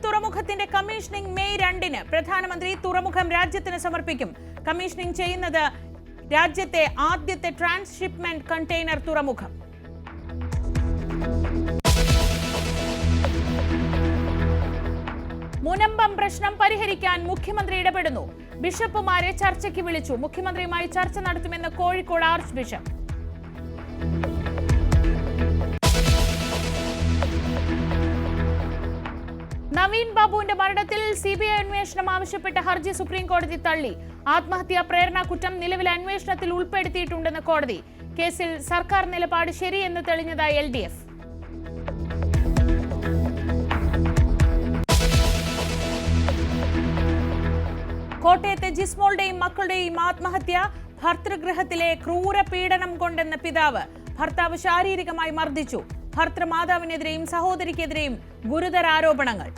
തുറമുഖത്തിന്റെ commissioning May 2-ന് പ്രധാനമന്ത്രി തുറമുഖം രാജ്യത്തിന് സമർപ്പിക്കും. കമ്മീഷനിംഗ് ചെയ്യുന്നത് രാജ്യത്തെ ആദ്യത്തെ ട്രാൻസ്ഷിപ്മെന്റ് കണ്ടെയ്നർ തുറമുഖം. മുനമ്പം പ്രശ്നം പരിഹരിക്കാൻ മുഖ്യമന്ത്രി ഇടപെടുന്നു. ബിഷപ്പുമാരെ ചർച്ചയ്ക്ക് വിളിച്ചു. മുഖ്യമന്ത്രിയുമായി ചർച്ച നടത്തുമെന്ന് കോഴിക്കോട് ആർച്ച് ബിഷപ്പ്. നവീൻ ബാബുവിന്റെ മരണത്തിൽ സിബിഐ അന്വേഷണം ആവശ്യപ്പെട്ട ഹർജി സുപ്രീം കോടതി തള്ളി. ആത്മഹത്യാ പ്രേരണ കുറ്റം നിലവിലെ അന്വേഷണത്തിൽ ഉൾപ്പെടുത്തിയിട്ടുണ്ടെന്ന് കോടതി. കേസിൽ സർക്കാർ നിലപാട് ശരിയെന്ന് തെളിഞ്ഞതായി LDF. കോട്ടയത്തെ ജിസ്മോളുടെയും മക്കളുടെയും ആത്മഹത്യ ഭർതൃഗൃഹത്തിലെ ക്രൂര പീഡനം കൊണ്ടെന്ന പിതാവ്. ഭർത്താവ് ശാരീരികമായി മർദ്ദിച്ചു. ഭർത്തൃമാതാവിനെതിരെയും സഹോദരിക്കെതിരെയും ഗുരുതര ആരോപണങ്ങൾ.